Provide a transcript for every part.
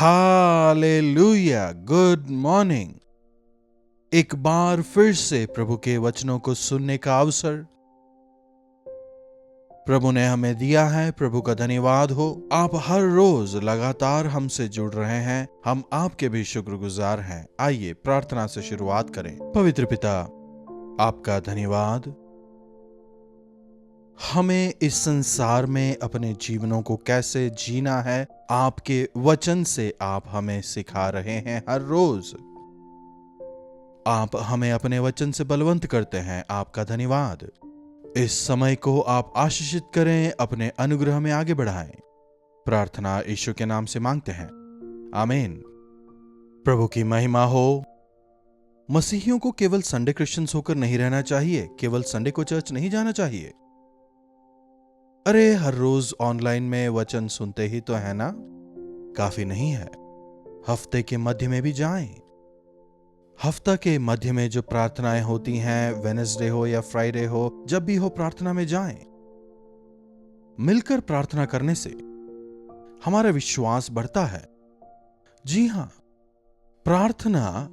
Hallelujah, good morning. एक बार फिर से प्रभु के वचनों को सुनने का अवसर प्रभु ने हमें दिया है। प्रभु का धन्यवाद हो। आप हर रोज लगातार हमसे जुड़ रहे हैं, हम आपके भी शुक्रगुजार हैं। आइए प्रार्थना से शुरुआत करें। पवित्र पिता, आपका धन्यवाद। हमें इस संसार में अपने जीवनों को कैसे जीना है, आपके वचन से आप हमें सिखा रहे हैं। हर रोज आप हमें अपने वचन से बलवंत करते हैं। आपका धन्यवाद। इस समय को आप आशीषित करें, अपने अनुग्रह में आगे बढ़ाएं। प्रार्थना यीशु के नाम से मांगते हैं, आमीन। प्रभु की महिमा हो। मसीहियों को केवल संडे क्रिश्चियंस होकर नहीं रहना चाहिए, केवल संडे को चर्च नहीं जाना चाहिए। अरे हर रोज ऑनलाइन में वचन सुनते ही तो है ना, काफी नहीं है। हफ्ते के मध्य में भी जाएं। हफ्ता के मध्य में जो प्रार्थनाएं होती हैं, वेडनेसडे हो या फ्राइडे हो, जब भी हो प्रार्थना में जाएं। मिलकर प्रार्थना करने से हमारा विश्वास बढ़ता है। जी हां, प्रार्थना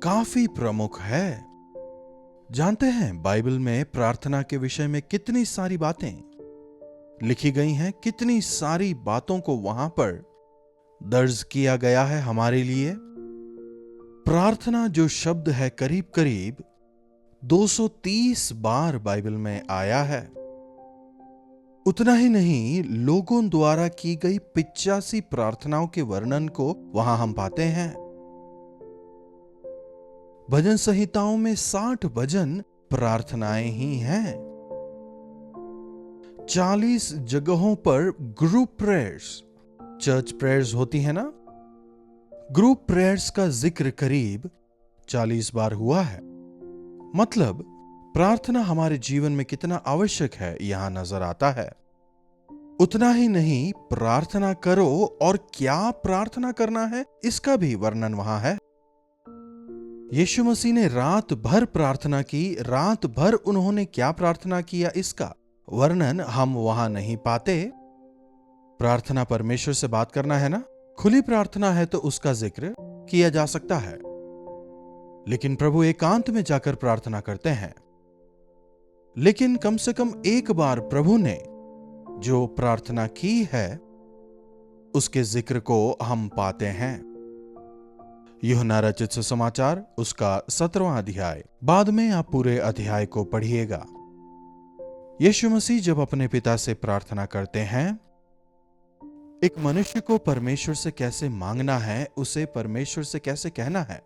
काफी प्रमुख है। जानते हैं बाइबल में प्रार्थना के विषय में कितनी सारी बातें लिखी गई हैं, कितनी सारी बातों को वहां पर दर्ज किया गया है हमारे लिए। प्रार्थना जो शब्द है करीब करीब 230 बार बाइबल में आया है। उतना ही नहीं, लोगों द्वारा की गई 85 प्रार्थनाओं के वर्णन को वहां हम पाते हैं। भजन संहिताओं में 60 भजन प्रार्थनाएं ही हैं। 40 जगहों पर ग्रुप प्रेयर्स, चर्च प्रेयर्स होती है ना, ग्रुप प्रेयर्स का जिक्र करीब 40 बार हुआ है। मतलब प्रार्थना हमारे जीवन में कितना आवश्यक है यहां नजर आता है। उतना ही नहीं, प्रार्थना करो और क्या प्रार्थना करना है इसका भी वर्णन वहां है। यीशु मसीह ने रात भर प्रार्थना की। रात भर उन्होंने क्या प्रार्थना किया इसका वर्णन हम वहां नहीं पाते। प्रार्थना परमेश्वर से बात करना है ना, खुली प्रार्थना है तो उसका जिक्र किया जा सकता है। लेकिन प्रभु एकांत में जाकर प्रार्थना करते हैं। लेकिन कम से कम एक बार प्रभु ने जो प्रार्थना की है उसके जिक्र को हम पाते हैं। यूहन्ना रचित सुसमाचार उसका 17वां अध्याय। बाद में आप पूरे अध्याय को पढ़िएगा। यीशु मसीह जब अपने पिता से प्रार्थना करते हैं, एक मनुष्य को परमेश्वर से कैसे मांगना है, उसे परमेश्वर से कैसे कहना है,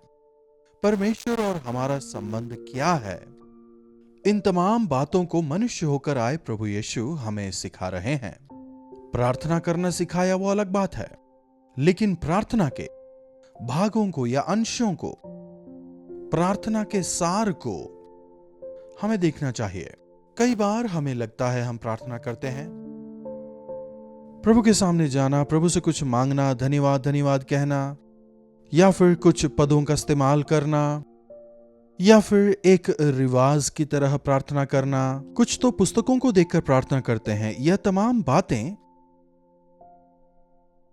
परमेश्वर और हमारा संबंध क्या है, इन तमाम बातों को मनुष्य होकर आए प्रभु यीशु हमें सिखा रहे हैं। प्रार्थना करना सिखाया वो अलग बात है, लेकिन प्रार्थना के भागों को या अंशों को, प्रार्थना के सार को हमें देखना चाहिए। कई बार हमें लगता है हम प्रार्थना करते हैं, प्रभु के सामने जाना, प्रभु से कुछ मांगना, धन्यवाद धन्यवाद कहना, या फिर कुछ पदों का इस्तेमाल करना, या फिर एक रिवाज की तरह प्रार्थना करना। कुछ तो पुस्तकों को देखकर प्रार्थना करते हैं। यह तमाम बातें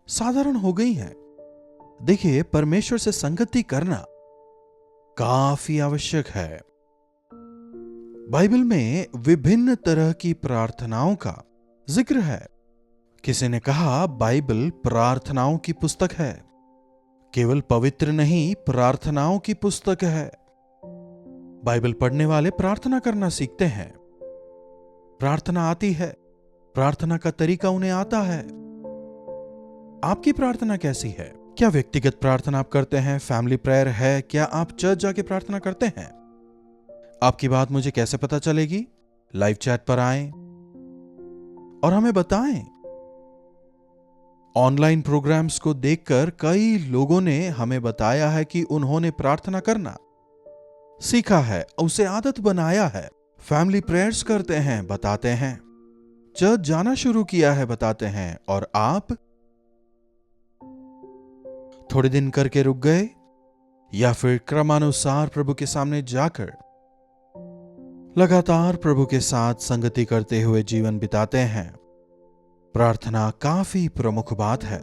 साधारण हो गई हैं। देखिए, परमेश्वर से संगति करना काफी आवश्यक है। बाइबल में विभिन्न तरह की प्रार्थनाओं का जिक्र है। किसी ने कहा बाइबल प्रार्थनाओं की पुस्तक है। केवल पवित्र नहीं, प्रार्थनाओं की पुस्तक है। बाइबल पढ़ने वाले प्रार्थना करना सीखते हैं। प्रार्थना आती है, प्रार्थना का तरीका उन्हें आता है। आपकी प्रार्थना कैसी है? क्या व्यक्तिगत प्रार्थना आप करते हैं? फैमिली प्रेयर है? क्या आप चर्च जाके प्रार्थना करते हैं? आपकी बात मुझे कैसे पता चलेगी? लाइव चैट पर आएं और हमें बताएं। ऑनलाइन प्रोग्राम्स को देखकर कई लोगों ने हमें बताया है कि उन्होंने प्रार्थना करना सीखा है, उसे आदत बनाया है। फैमिली प्रेयर्स करते हैं, बताते हैं। चर्च जाना शुरू किया है, बताते हैं। और आप थोड़े दिन करके रुक गए, या फिर क्रमानुसार प्रभु के सामने जाकर लगातार प्रभु के साथ संगति करते हुए जीवन बिताते हैं। प्रार्थना काफी प्रमुख बात है।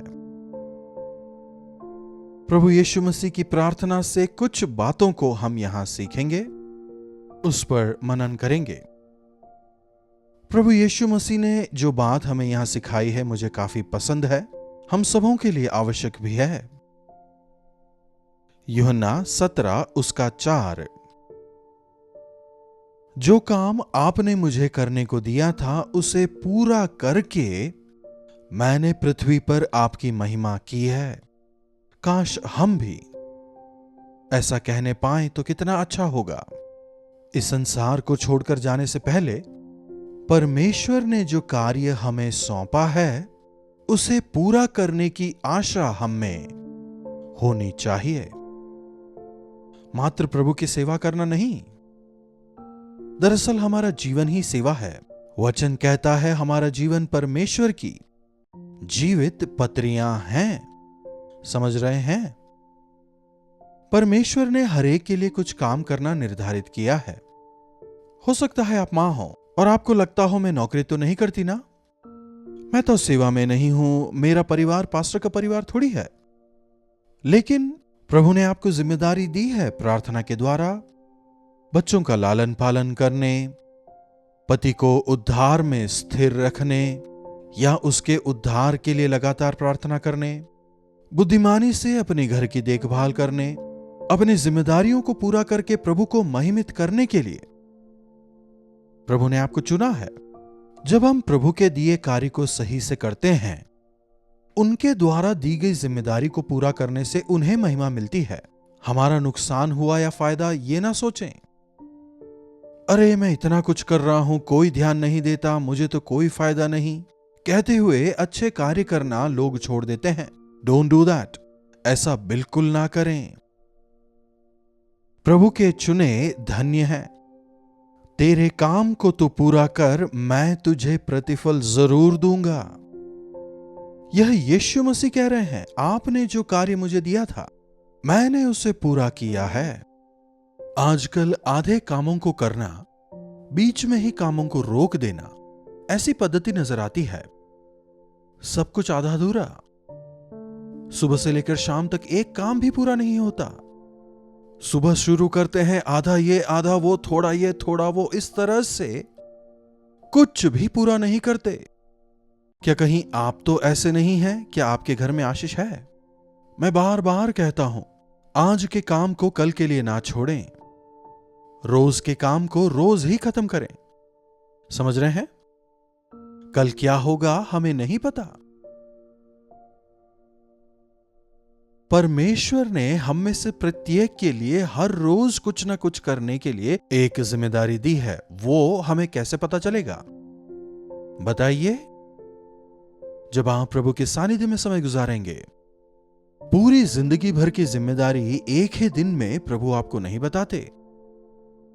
प्रभु यीशु मसीह की प्रार्थना से कुछ बातों को हम यहां सीखेंगे, उस पर मनन करेंगे। प्रभु यीशु मसीह ने जो बात हमें यहां सिखाई है मुझे काफी पसंद है, हम सबों के लिए आवश्यक भी है। यूहन्ना 17 उसका 4। जो काम आपने मुझे करने को दिया था उसे पूरा करके मैंने पृथ्वी पर आपकी महिमा की है। काश हम भी ऐसा कहने पाएं तो कितना अच्छा होगा। इस संसार को छोड़कर जाने से पहले परमेश्वर ने जो कार्य हमें सौंपा है उसे पूरा करने की आशा हम में होनी चाहिए, मात्र प्रभु की सेवा करना नहीं। दरअसल हमारा जीवन ही सेवा है। वचन कहता है हमारा जीवन परमेश्वर की जीवित पत्रियां हैं। समझ रहे हैं? परमेश्वर ने हर एक के लिए कुछ काम करना निर्धारित किया है। हो सकता है आप मां हो और आपको लगता हो मैं नौकरी तो नहीं करती ना, मैं तो सेवा में नहीं हूं, मेरा परिवार पास्टर का परिवार थोड़ी है। लेकिन प्रभु ने आपको जिम्मेदारी दी है प्रार्थना के द्वारा बच्चों का लालन पालन करने, पति को उद्धार में स्थिर रखने या उसके उद्धार के लिए लगातार प्रार्थना करने, बुद्धिमानी से अपने घर की देखभाल करने, अपनी जिम्मेदारियों को पूरा करके प्रभु को महिमित करने के लिए प्रभु ने आपको चुना है। जब हम प्रभु के दिए कार्य को सही से करते हैं, उनके द्वारा दी गई जिम्मेदारी को पूरा करने से उन्हें महिमा मिलती है। हमारा नुकसान हुआ या फायदा ये ना सोचें, अरे मैं इतना कुछ कर रहा हूं, कोई ध्यान नहीं देता, मुझे तो कोई फायदा नहीं, कहते हुए अच्छे कार्य करना लोग छोड़ देते हैं। Don't do that. ऐसा बिल्कुल ना करें। प्रभु के चुने धन्य हैं। तेरे काम को तू पूरा कर, मैं तुझे प्रतिफल जरूर दूंगा। यह यीशु मसीह कह रहे हैं, आपने जो कार्य मुझे दिया था मैंने उसे पूरा किया है। आजकल आधे कामों को करना, बीच में ही कामों को रोक देना, ऐसी पद्धति नजर आती है। सब कुछ आधा अधूरा, सुबह से लेकर शाम तक एक काम भी पूरा नहीं होता। सुबह शुरू करते हैं, आधा ये आधा वो, थोड़ा ये थोड़ा वो, इस तरह से कुछ भी पूरा नहीं करते। क्या कहीं आप तो ऐसे नहीं हैं? क्या आपके घर में आशीष है? मैं बार बार कहता हूं, आज के काम को कल के लिए ना छोड़ें, रोज के काम को रोज ही खत्म करें। समझ रहे हैं? कल क्या होगा हमें नहीं पता। परमेश्वर ने हम में से प्रत्येक के लिए हर रोज कुछ ना कुछ करने के लिए एक जिम्मेदारी दी है। वो हमें कैसे पता चलेगा? बताइए। जब आप प्रभु के सानिध्य में समय गुजारेंगे। पूरी जिंदगी भर की जिम्मेदारी एक ही दिन में प्रभु आपको नहीं बताते।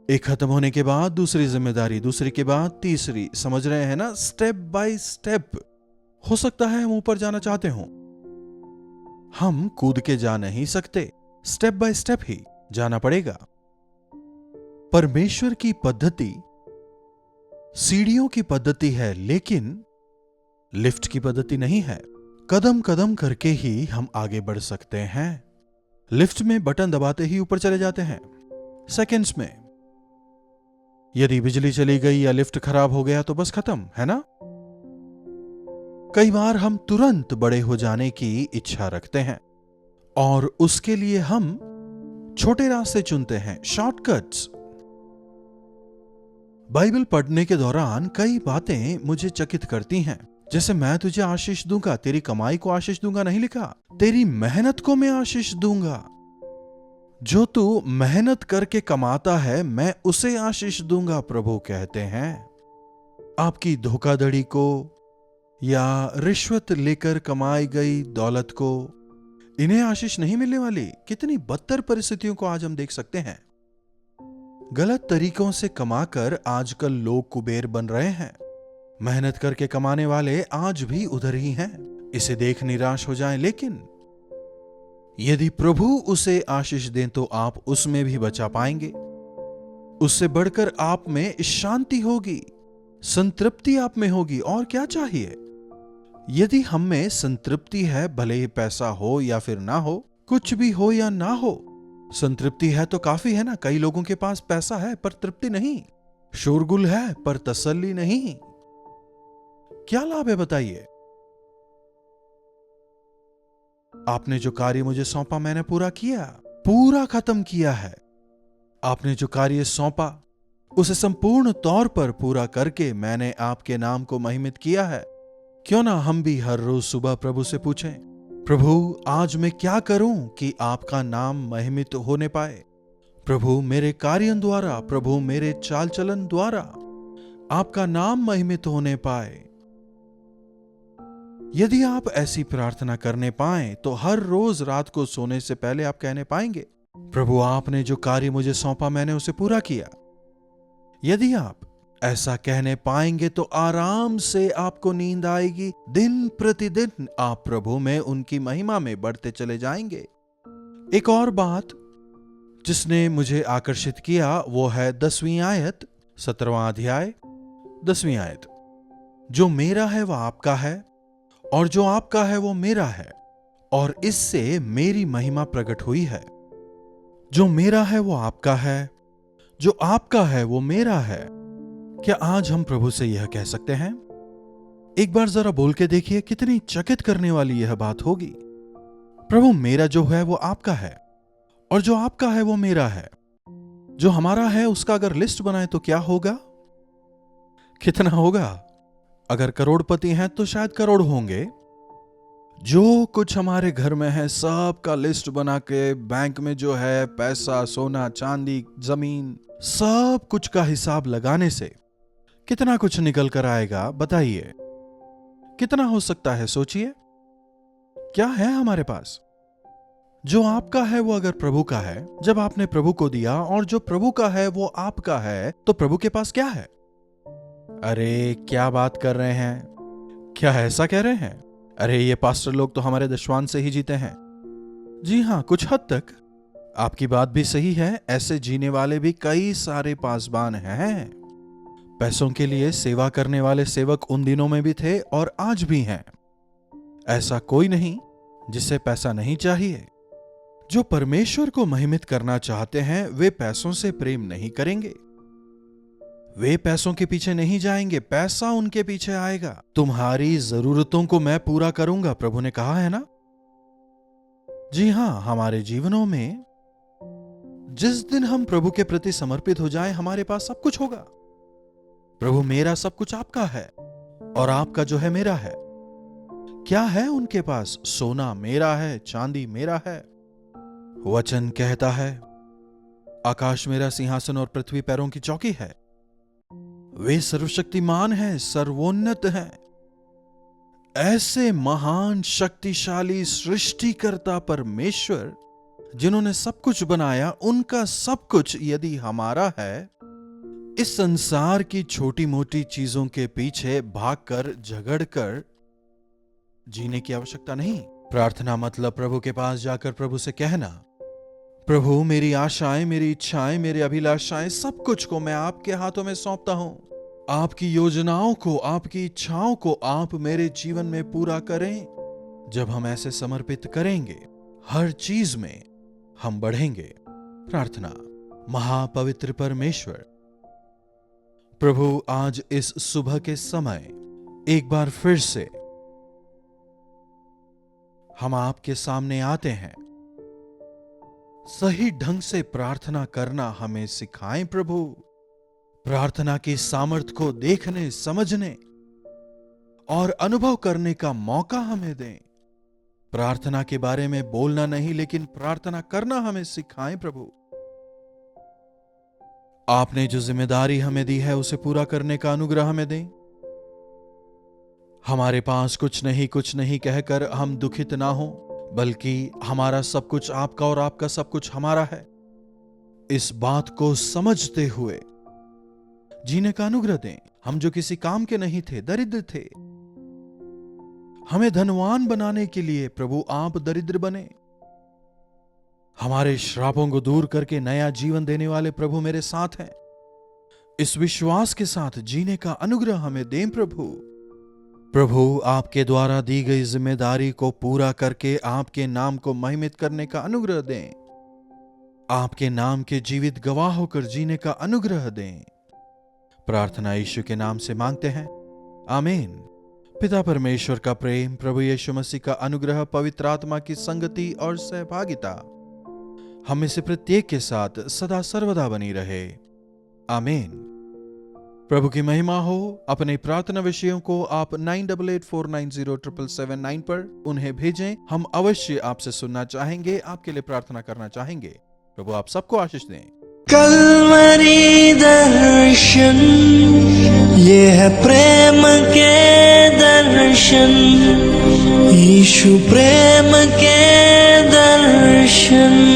एक खत्म होने के बाद दूसरी जिम्मेदारी, दूसरी के बाद तीसरी। समझ रहे हैं ना? Step by step. हो सकता है हम ऊपर जाना चाहते हों, हम कूद के जा नहीं सकते, स्टेप बाय स्टेप ही जाना पड़ेगा। परमेश्वर की पद्धति सीढ़ियों की पद्धति है, लेकिन लिफ्ट की पद्धति नहीं है। कदम कदम करके ही हम आगे बढ़ सकते हैं। लिफ्ट में बटन दबाते ही ऊपर चले जाते हैं सेकंड्स में। यदि बिजली चली गई या लिफ्ट खराब हो गया तो बस खत्म, है ना? कई बार हम तुरंत बड़े हो जाने की इच्छा रखते हैं और उसके लिए हम छोटे रास्ते चुनते हैं, शॉर्टकट्स। बाइबल पढ़ने के दौरान कई बातें मुझे चकित करती हैं। जैसे मैं तुझे आशीष दूंगा, तेरी कमाई को आशीष दूंगा नहीं लिखा, तेरी मेहनत को मैं आशीष दूंगा। जो तू मेहनत करके कमाता है मैं उसे आशीष दूंगा, प्रभु कहते हैं। आपकी धोखाधड़ी को या रिश्वत लेकर कमाई गई दौलत को, इन्हें आशीष नहीं मिलने वाली। कितनी बदतर परिस्थितियों को आज हम देख सकते हैं। गलत तरीकों से कमाकर आजकल लोग कुबेर बन रहे हैं। मेहनत करके कमाने वाले आज भी उधर ही हैं। इसे देख निराश हो जाएं, लेकिन यदि प्रभु उसे आशीष दें तो आप उसमें भी बचा पाएंगे। उससे बढ़कर आप में शांति होगी, संतृप्ति आप में होगी। और क्या चाहिए? यदि हम में संतृप्ति है, भले ही पैसा हो या फिर ना हो, कुछ भी हो या ना हो, संतृप्ति है तो काफी है ना। कई लोगों के पास पैसा है पर तृप्ति नहीं, शोरगुल है पर तसल्ली नहीं। क्या लाभ है बताइए? आपने जो कार्य मुझे सौंपा मैंने पूरा किया, पूरा खत्म किया है। आपने जो कार्य सौंपा उसे संपूर्ण तौर पर पूरा करके मैंने आपके नाम को महिमित किया है। क्यों ना हम भी हर रोज सुबह प्रभु से पूछें, प्रभु आज मैं क्या करूं कि आपका नाम महिमित होने पाए। प्रभु मेरे कार्यों द्वारा, प्रभु मेरे चाल चलन द्वारा आपका नाम महिमित होने पाए। यदि आप ऐसी प्रार्थना करने पाएं तो हर रोज रात को सोने से पहले आप कहने पाएंगे, प्रभु आपने जो कार्य मुझे सौंपा मैंने उसे पूरा किया। यदि आप ऐसा कहने पाएंगे तो आराम से आपको नींद आएगी। दिन प्रतिदिन आप प्रभु में, उनकी महिमा में बढ़ते चले जाएंगे। एक और बात जिसने मुझे आकर्षित किया वो है 10वीं आयत, 17वां अध्याय 10वीं आयत। जो मेरा है वह आपका है और जो आपका है वो मेरा है, और इससे मेरी महिमा प्रकट हुई है। जो मेरा है वो आपका है, जो आपका है वो मेरा है। क्या आज हम प्रभु से यह कह सकते हैं? एक बार जरा बोल के देखिए, कितनी चकित करने वाली यह बात होगी। प्रभु मेरा जो है वो आपका है और जो आपका है वो मेरा है। जो हमारा है उसका अगर लिस्ट बनाए तो क्या होगा? कितना होगा? अगर करोड़पति हैं तो शायद करोड़ होंगे। जो कुछ हमारे घर में है सब का लिस्ट बना के बैंक में जो है पैसा, सोना, चांदी, जमीन, सब कुछ का हिसाब लगाने से कितना कुछ निकल कर आएगा बताइए? कितना हो सकता है सोचिए। क्या है हमारे पास? जो आपका है वो अगर प्रभु का है, जब आपने प्रभु को दिया, और जो प्रभु का है वो आपका है, तो प्रभु के पास क्या है? अरे क्या बात कर रहे हैं? क्या ऐसा कह रहे हैं? अरे ये पास्टर लोग तो हमारे दशवान से ही जीते हैं। जी हां, कुछ हद तक आपकी बात भी सही है। ऐसे जीने वाले भी कई सारे पासबान हैं। पैसों के लिए सेवा करने वाले सेवक उन दिनों में भी थे और आज भी हैं। ऐसा कोई नहीं जिसे पैसा नहीं चाहिए। जो परमेश्वर को महिमित करना चाहते हैं वे पैसों से प्रेम नहीं करेंगे। वे पैसों के पीछे नहीं जाएंगे, पैसा उनके पीछे आएगा। तुम्हारी जरूरतों को मैं पूरा करूंगा, प्रभु ने कहा है ना। जी हां, हमारे जीवनों में जिस दिन हम प्रभु के प्रति समर्पित हो जाएं, हमारे पास सब कुछ होगा। प्रभु मेरा सब कुछ आपका है और आपका जो है मेरा है। क्या है उनके पास? सोना मेरा है, चांदी मेरा है। वचन कहता है, आकाश मेरा सिंहासन और पृथ्वी पैरों की चौकी है। वे सर्वशक्तिमान हैं, सर्वोन्नत हैं। ऐसे महान शक्तिशाली सृष्टिकर्ता परमेश्वर जिन्होंने सब कुछ बनाया, उनका सब कुछ यदि हमारा है, इस संसार की छोटी मोटी चीजों के पीछे भागकर, झगड़कर जीने की आवश्यकता नहीं। प्रार्थना मतलब प्रभु के पास जाकर प्रभु से कहना, प्रभु मेरी आशाएं, मेरी इच्छाएं, मेरी अभिलाषाएं, सब कुछ को मैं आपके हाथों में सौंपता हूं। आपकी योजनाओं को, आपकी इच्छाओं को आप मेरे जीवन में पूरा करें। जब हम ऐसे समर्पित करेंगे, हर चीज में हम बढ़ेंगे। प्रार्थना। महापवित्र परमेश्वर, प्रभु आज इस सुबह के समय एक बार फिर से हम आपके सामने आते हैं। सही ढंग से प्रार्थना करना हमें सिखाएं प्रभु। प्रार्थना की सामर्थ्य को देखने, समझने और अनुभव करने का मौका हमें दें। प्रार्थना के बारे में बोलना नहीं, लेकिन प्रार्थना करना हमें सिखाएं प्रभु। आपने जो जिम्मेदारी हमें दी है उसे पूरा करने का अनुग्रह हमें दें। हमारे पास कुछ नहीं कहकर हम दुखित ना हो, बल्कि हमारा सब कुछ आपका और आपका सब कुछ हमारा है, इस बात को समझते हुए जीने का अनुग्रह दें। हम जो किसी काम के नहीं थे, दरिद्र थे, हमें धनवान बनाने के लिए प्रभु आप दरिद्र बने। हमारे श्रापों को दूर करके नया जीवन देने वाले प्रभु मेरे साथ हैं। इस विश्वास के साथ जीने का अनुग्रह हमें दें प्रभु। प्रभु, आपके द्वारा दी गई जिम्मेदारी को पूरा करके आपके नाम को महिमित करने का अनुग्रह दें। आपके नाम के जीवित गवाह होकर जीने का अनुग्रह दें। प्रार्थना यीशु के नाम से मांगते हैं, आमीन। पिता परमेश्वर का प्रेम, प्रभु यीशु मसीह का अनुग्रह, पवित्र आत्मा की संगति और सहभागिता हम में से प्रत्येक के साथ सदा सर्वदा बनी रहे, आमीन। प्रभु की महिमा हो। अपने प्रार्थना विषयों को आप 9884907779 पर उन्हें भेजें। हम अवश्य आपसे सुनना चाहेंगे, आपके लिए प्रार्थना करना चाहेंगे। प्रभु आप सबको आशीष दें। कल्वरी दर्शन, ये है प्रेम के दर्शन, यीशु प्रेम के दर्शन।